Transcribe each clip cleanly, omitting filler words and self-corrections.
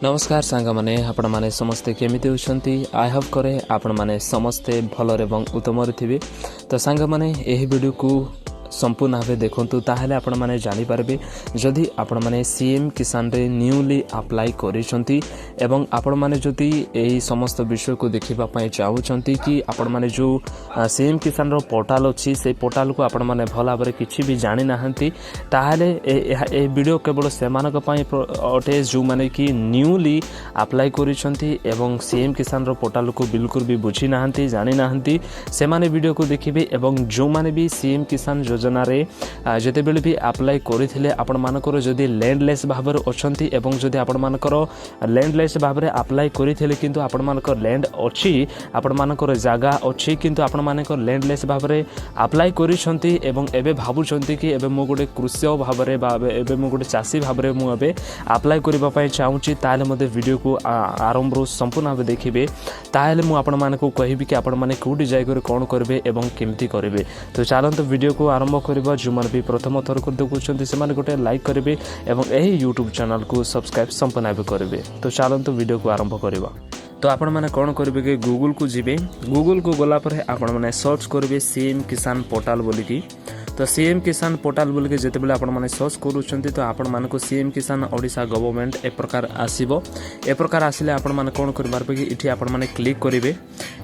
नमस्कार सांग मैंने आपण मैंने समस्ते केमिति होती आई होप करे आपण मैंने समस्ते भलरे उत्तम थे। तो सांग मैंने यही वीडियो को संपूर्ण भाव देखूँ ताहले आपण मैंने जानीपारे जदि आपण मैंने सीएम किसान रे न्यूली अप्लाई करिसेंती एवं आपण मैंने जदि यही समस्त विषय को देखा चाहूँगी कि आपण मैंने जो सीएम किसान रो पोर्टाल अच्छी से पोर्टाल को आपण मैंने भल भाव किसी भी जानी नाहंती ताहले ए वीडियो केवल से अटे जो मैंने कि न्यूली अप्लाई करिसेंती एवं सीएम किसान रो पोर्टाल को बिल्कुल भी बुझी नाहंती जानी नाहंती से माने वीडियो को देखिबे एवं जो माने भी सीएम किसान योजना रे जते बेले भी अप्लाई करिथिले आपण मानकर जदि लैंडलेस भाव में अछंती एवं जदि आपण मानकर लैंडलेस भाव में अप्लाई करिथिले किंतु आपण मानकर लैंड अछि आपण मानकर जागा अछि किंतु आपण मानकर लैंडलेस भाव में अप्लाई करिसंती एवं एबे भाबुचंती कि एबे मो गोटे कृषक भाव में बा एबे मो गोटे चासी भाव में मु एबे अप्लाई करबा पय चाहूची ताले मते वीडियो को आरंभ रो संपूर्ण भाव देखिबे ताले मु आपण मानको कहिबी कि आपण माने कोडी जाय कर कोन करबे एवं केमती करबे। तो चलंत वीडियो को आरंभ करबा जो मन भी प्रथम थर कर देखुछंती से माने गोटे लाइक करेंगे एवं यही यूट्यूब चैनल को सब्सक्राइब संपूर्ण भी करेंगे। तो चलंतु वीडियो को आरंभ करबा। तो आपण मैंने कौन करेंगे कि गूगल को जीवे गूगल को गला पर आपण मैंने सर्च करेंगे सीएम किसान पोर्टाल बोलिकी। तो सीएम किसान पोर्टाल बोलिके जिते बेले आपण मैंने सर्च करूछंती तो आपण मानको सीएम किसान ओडिशा गवर्नमेंट ए प्रकार आसीबो। ए प्रकार आसिले आपण माने कोन करबार कि इठी आपण माने क्लिक करेंगे।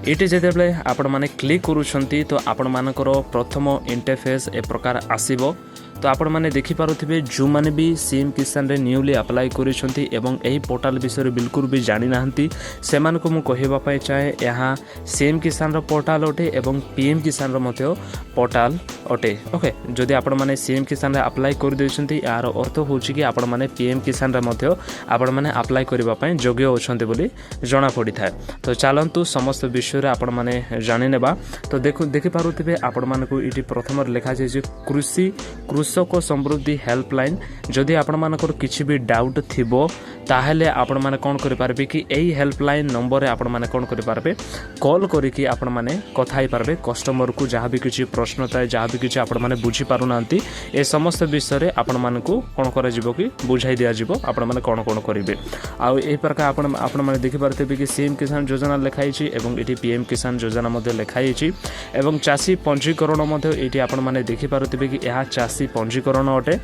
इठी जिते बेले आपण माने क्लिक करूछंती तो आपण मानकर प्रथम इंटरफेस ए प्रकार आसीबो। तो आपण माने देखि पारुथिबे जो माने भी सीएम किसान रे न्यूली अप्लाई करिसंती एवं एही पोर्टाल विषय बिल्कुल भी जानि नाहंती से मान को मु कहिबा पय चाहे यहाँ सीएम किसान रो पोर्टाल अटे एवं पीएम किसान रो मध्य पोर्टाल अटे। ओके जदि आपण माने सीएम किसान रे अप्लाई कर देछंती यार अर्थ होछि कि आपण माने पीएम किसान रे मध्य आपण माने अप्लाई करबा पय योग्य होछंती बोली जणा पड़ी थाए। तो चलंतु समस्त विषय रे आपण माने जानि नेबा। तो देखि पारुथिबे आपण मानको इटी प्रथम लिखा छै कृषि कृषक समृद्धि हेल्पलाइन जदि आपण मानकर किछि भी डाउट थिबो ताहले आपण माने कोन करि पारबे कि एही हेल्पलाइन नंबर रे आपण माने कोन करि पारबे कॉल करी कि आपण माने कथाई पारबे कस्टमर को जहाँ भी किछि प्रश्न थाए जहाँ भी किछि आपण माने बुझी पारु नांती ए समस्त विषय रे आपण मानकू कोन करा जिवो कि बुझाई दिया जिवो आपण माने कोन कोन करिवे। आ एही प्रकार आपण माने देखि पारते कि सीएम किसान योजना लिखाई छि एवं एठी पीएम किसान योजना मध्ये लिखाई छि एवं चासी पंजीकरण मध्ये एठी आपण माने देखि पारते कि यह चासी पंजीकरण अटे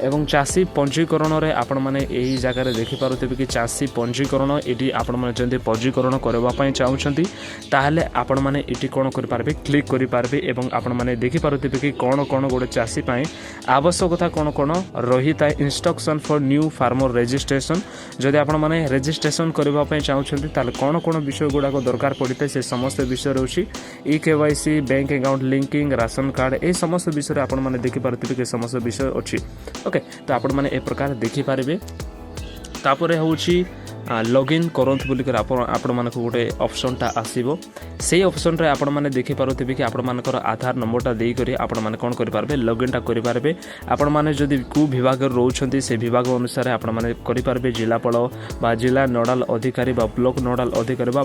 एवं चासी पंजीकरण रे आपण माने एही जगह रे देखि पारुथिबे कि चासी पंजीकरण एटी आपण माने जंदे पंजीकरण करबा पय चाहउछंती ताहले आपण माने एटी कोन करि पारबे क्लिक करि पारबे एवं आपण माने देखि पारुथिबे कि कोन कोन गोटे चासी पय आवश्यकता कोन कोन रही ता instruction for new farmer registration जदि आपण माने रजिस्ट्रेशन करबा पय चाहउछंती ताहले कोन कोन विषय गुडा को दरकार पड़िते से समस्त विषय रहउछि ई KYC bank account linking ration card ए समस्त विषय आपण माने देखि पारुथिबे कि समस्त विषय अछि। ओके तो आपण माने ए प्रकार देखि पारिबे। तापरे होउछि लॉगिन करंत बोली कर आपण मानक गोटे ऑप्शन टा आसीबो से ऑप्शन रे आपण माने देखि पारुथिबे कि आपण मानकर आधार नंबर टा देई करी आपण माने कोन करि पारबे लॉगिन टा करि पारबे। आपण माने जदि को विभाग रहउछंती से विभाग अनुसार आपण माने करि पारबे जिलापाल बा जिला नोडल अधिकारी बा ब्लॉक नोडल अधिकारी बा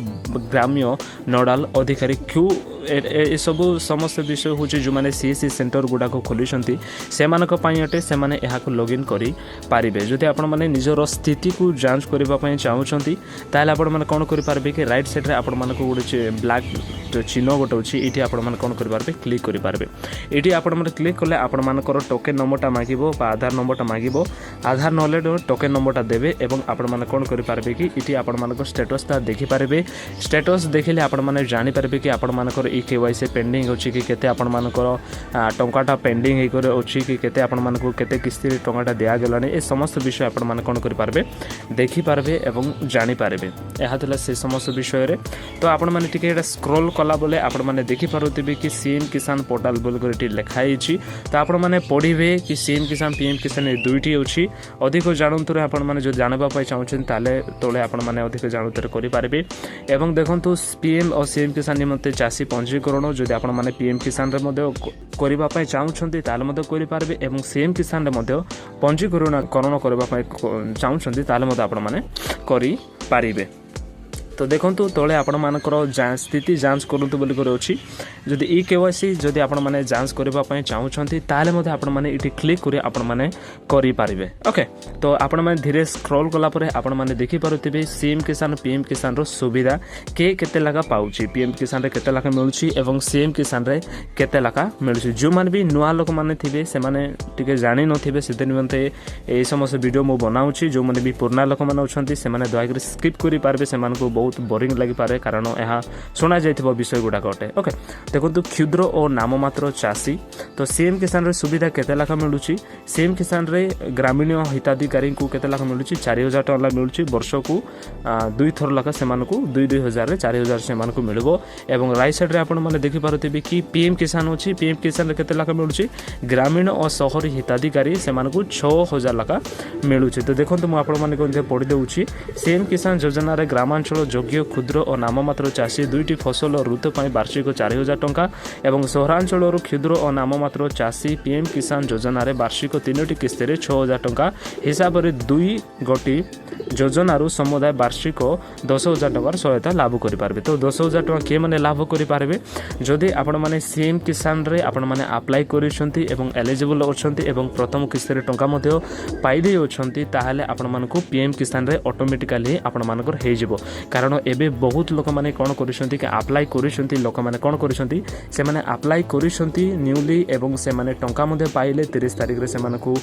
ग्राम्य नोडल अधिकारी क्यू ए सब समस्त विषय होचे जो माने सीएससी सेंटर गुडा को खोलिसंती से मानक पई अटे से माने एहा को लॉगिन करि पारिबे। जदि आपण माने निजर स्थिति को जांच करबा पई चाहउछंती ताले आपण माने कोन करि पारबे कि राइट साइड रे आपण मानक गोटे ब्लैक चिन्ह गोटे अछि इठी आपण माने कोन करि पारबे क्लिक करि पारबे। इठी आपण माने क्लिक करले आपण मानकर टोकन नंबर टा मागिबो बा आधार नंबर टा मागिबो आधार नले टोकन नंबर टा देबे एवं आपण माने कोन करि पारबे कि इठी आपण मानक स्टेटस ता देखि पारबे। स्टेटस देखिले आपण माने जानि पारबे कि आपण मानकर ई केवाईसी पेंडिंग अछि कि केते आपण मानकर टंकाटा पेंडिंग हे करे अछि कि केते आपण मानको केते किस्ती टंकाटा दिया गेलानी ए समस्त विषय आपण माने कोन करि पारबे देखि पारबे एवं जानि पारबे। एहा तला से समस्त विषय रे तो आपण माने टिके एटा स्क्रॉल कला बोले आपण माने देखि पारुथिबे कि सीएम किसान पोर्टल बोल करटी लिखाई छी। तो आपण माने पढिबे कि सीएम किसान पीएम किसान ए दुईटी अछि अधिक जानंतरे आपण माने जो जानबा पय चाहउछन ताले तोले आपण माने अधिक जानंतरे करि पारबे। एवं देखंतु पीएम और सीएम किसान निमंते चासी पंजीकरण जदि आपण माने पीएम किसान रे मध्ये करबा पय चाहउछंती ताले मध्ये करि पारबे एवं सीएम किसान रे मध्ये पंजीकरण करबा पय चाहउछंती ताले मध्ये आपण माने करि पारिबे। तो देखो तले आपण मानकर स्थिति जांच करूँ बोलिक अच्छी जदि ई केवाईसी जदि आपण मैंने जांच करने चाहूँगी ताल आपण मैंने ये क्लिक कर आपण मैंने करें ओके। तो आपण मैंने धीरे स्क्रॉल कलापर आपण मैंने देखिपे सीएम किसान पीएम किसान सुविधा के लाखा पाँच पीएम किसान रे केते लाखा मिलूँ एवं सीएम किसान रे केते लाखा मिलूँ। जो मैंने भी नुआ लोक मैंने थे से जानी नथिबे से निमंते ये समस्त वीडियो मु बनाऊँगी। जो मैंने भी पुराना लोक मैंने अच्छे से दयाक स्किप करेंगे से बहुत बोरिंग लगिपारे कारण यह शुणा जाइथिबो विषय गुड़ाक अटे ओके। देखो क्षुद्र और नाममात्र चाषी तो सीएम किसान रे सुविधा केते लाखा मिलूँ सीएम किसान रे ग्रामीण हिताधिकारी को केते लाखा मिलूँ 4000 टଙ୍କା मिलूँ वर्ष को 2 थर लाखा से 2,000 4000 से मिलबो। एवं राइट साइड रे आपण माने देखि पारुथिबे कि पीएम किसान अछि पीएम किसान रे केते लाखा मिलूँ ग्रामीण और शहरी हिताधिकारी से 6000 लाखा मिलूँ। तो देखो मु आपण माने पढ़ी देउछि सीएम किसान योजना रे ग्रामांचल योग्य क्षुद्र और नाममात्र चाषी 2टी फसल ऋतु पर वार्षिक 4000 टଙ୍କା एवं सहरांचल क्षुद्र और नाममात्र चाषी पीएम किसान योजना रे वार्षिक 3टी किस्ती 6000 टଙ୍କା हिसाब से 2 गोटी योजनारू समुदाय वार्षिक 10,000 टଙ୍କାର सहायता लाभ करें। तो 10,000 टଙ୍କା किए मैंने लाभ करें जदि आपण मैंने सीएम किसान रे आपण मैंने अप्लाई करिसेंती एवं एलिजिबल अछंती एवं प्रथम किस्ती रे टଙ୍କା मध्य पाइदे अछंती ताहाले आपण मानकू पीएम किसान रे ऑटोमेटिकली आपण मानकर हे जिवो। कारण एबे बहुत लोक माने कोन करिसेंती कि अप्लाई करिसेंती लोक माने कोन करिसेंती से माने अप्लाई करिसेंती न्यूली एवं से माने टଙ୍କା मध्य पाइले 30 तारिख रे से मानकू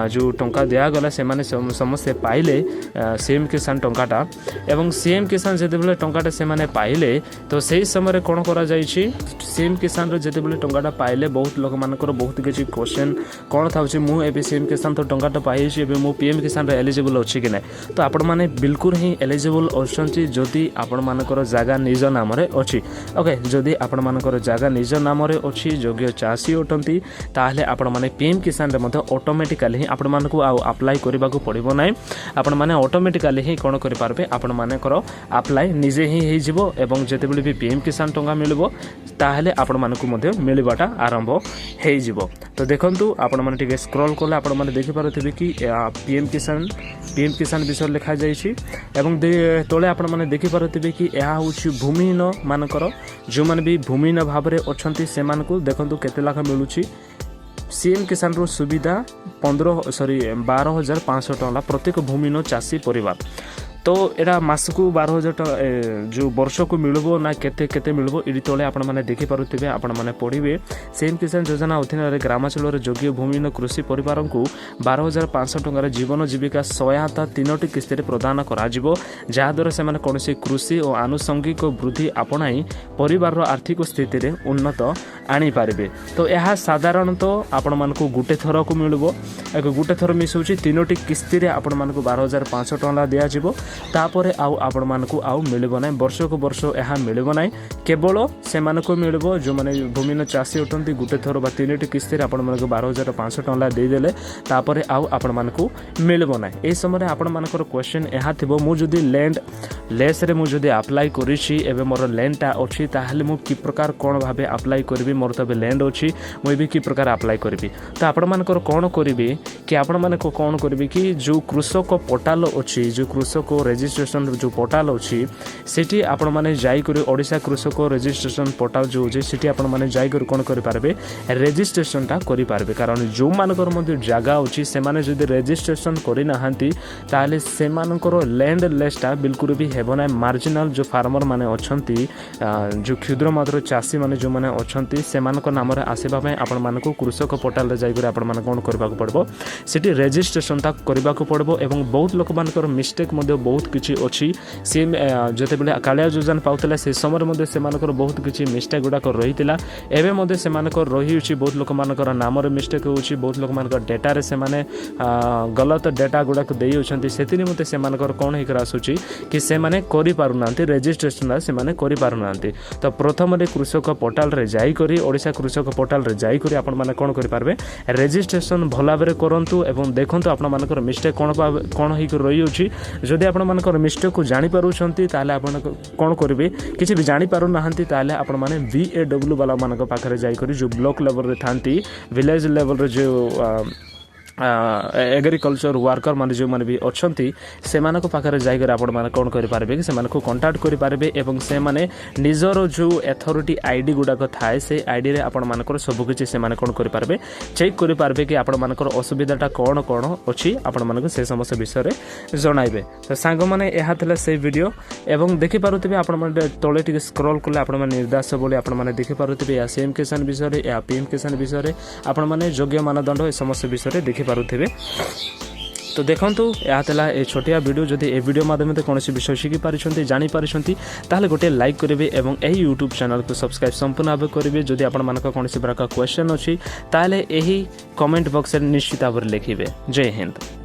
जो टଙ୍କା दिया गला से माने समस्त पाइले सीएम किसान टंकाटा एवं सीएम किसान जेतेबेले टंकाटा से माने पाइले तो सही समय कोन करा जाइछि सीएम किसान रे जेतेबेले टंकाटा पाइले बहुत लोक मानकर बहुत किछि क्वेश्चन कोन थाउछि मु एबे सीएम किसान तो टंकाटा पाइछि एबे मु पीएम किसान रे एलिजिबल अछि कि नै। तो आपण माने बिल्कुल ही एलिजिबल अछंती जदि आपण मानकर जागा निज नाम रे अछि ओके। जदि आपण मानकर जागा निज नाम रे अछि योग्य चाषी अटंती ताहले आपण माने पीएम किसान रे मते ऑटोमेटिकली ही आपण मानकू आ अप्लाई करबा को पड़िबो नै। आपण माने ऑटोमेटिकली ही कोन करि पारबे आपण मानकर अप्लाई निजे ही हे जिवो एवं जेतेबेले भी पीएम किसान टंका मिलबो ताहले आपण मानकू मते मिलबाटा आरंभ हे जिवो। तो देखंतु आपण माने टिके स्क्रॉल करले आपण माने देखि पारथिबे कि पीएम किसान विषय लिखा जाइछि एवं तले आपण माने देखि पारथिबे कि एहा होछि भूमिहीन मानकर जो माने भी भूमिहीन भाव रे अछंती से मानकू देखंतु केते लाख मिलुछि सीएम किसान रो सुविधा 12,500 टଙ୍କା प्रत्येक भूमिहीन चाषी परिवार। तो एटा मास को 12,000 टଙ୍କା जो वर्ष को मिलबो ना केते केते मिलबो इडी तले आपण माने देखि पारुथिबे आपण माने पढिबे सीएम किसान योजना अधीन रे ग्रामांचल रे योग्य भूमिहीन कृषि परिवार को 12,500 टଙ୍କା जीवन जीविका सहायता 3टी किस्ती प्रदान करा जिवो जहा द्वारा से माने कोनोसी कृषि और आनुषंगिक वृद्धि आपणाई परिवार रो आर्थिक स्थिति रे उन्नत आनी पारिबे। तो यह साधारणतः आपण मानकू गुटे थर को मिलबो एक गुटे थर मिसुची 3टी किस्ती रे आपण मानकू 12,500 टଙ୍କା दिया जिवो तापर आउ आपण मानकू आउ मिलबो नै वर्ष को वर्ष यह मिलबो नै केवल से मानकू मिलबो जो माने भूमिहीन चाषी उठंती गुटे थर बा 3टी किस्ती रे आपण मानकू 12,500 टଙ୍କା दे देले तापर आउ आपण मानकू मिलबो नै। ए समय आपण मानकर क्वेश्चन यह थिबो मु जदी लैंड लेस रे मु जदी अप्लाई करिछि एबे मोर लैंड ता अछि ताहले मु की प्रकार कोन भाबे अप्लाई करबी मोर तबे लैंड अछि मु भी की प्रकार अप्लाई करबी। तो आपण मानकर कोन करबी कि आपण मानको कोन करबी कि जो कृषक पोर्टल अछि जो कृषक रजिस्ट्रेशन जो पोर्टल अछि सेठी आपण माने जाई करी ओडिशा कृषक रजिस्ट्रेशन पोर्टल जो जे सेठी आपण माने जाई करी कोन करि पारबे रजिस्ट्रेशन ता करि पारबे। कारण जो मानकर मध्ये जागा अछि से माने जदी रजिस्ट्रेशन करि नाहंती ताले से मानकर लैंड लेसटा बिल्कुल भी हेबो ना। मार्जिनल जो फार्मर माने अछंती जो क्षुद्र मात्र चाषी माने जो माने अछंती से मानक नाम रे आसीबा पय आपण मानको कृषक पोर्टल रे जाई करी आपण माने कोन करबा को पड़बो सेठी रजिस्ट्रेशन ता करबा को पड़बो। एवं बहुत लोक मानकर मिस्टेक मध्ये बहुत किछि अछि सेम जते बेले कालिया योजना पाउतला से समय मध्ये से मानकर बहुत किछि मिस्टेक गुडा कर रहितिला एबे मध्ये से मानकर रहि अछि बहुत लोक मानकर नाम रे मिस्टेक होछि बहुत लोक मानकर डेटा रे से माने गलत डेटा गुडा को देई होछंती सेतिनि मते से मानकर कोन हे करासुछि कि से माने करि पारु नांती रजिस्ट्रेशन से माने करि पारु नांती। तो प्रथम रे कृषक पोर्टल रे जाई करी ओडिशा कृषक पोर्टल रे जाई करी आपण माने कोन करि पारबे रजिस्ट्रेशन भला बेरे करंतु एवं देखंतु आपण मानकर मिस्टेक कोन हे रहि अछि। जदि आपण मानकर मिस्टेक को जानि पारुछंती ताले आपण कोन करबे किछि भी जानि पारु नाहंती ताले आपण माने VAW वाला मानक पाखरे जाई करी जो ब्लॉक लेवल रे थांती विलेज लेवल रे जो एग्रीकल्चर वर्कर मान जो मैंने भी अच्छा से पाखे जाकर आपण कौन करेंगे कि से कंटाक्ट करेंगे और से मैंने निजर जो अथॉरिटी आईडी गुड़ाक थाए से आईडी रे आपण मानकर सबकि से कौन करेंगे चेक करेंगे कि आपण मानकर असुविधाटा कौन कौन अच्छी आपण मानक से समस्त विषय जनइबे। तो सांग मैंने यह से वीडियो एवं देखिपे आपण तले टे स्क्रॉल कले आपण निर्देश बोली आपण देखिपे या सीएम किसान विषय या पीएम किसान विषय आपण मैंने योग्य मानदंड ए समस्त विषय देखिपे। तो देखो यह ए छोटिया वीडियो जदि ए वीडियो माध्यम कौन विषय शिखिपारी जानीपारी ताहले गोटे लाइक करेंगे और यही यूट्यूब चैनल को सब्सक्राइब संपूर्ण भाव करेंगे। जदि आपण कौन प्रकार क्वेश्चन अच्छी ताहले यही कमेंट बॉक्स निश्चित भाव लिखे। जय हिंद।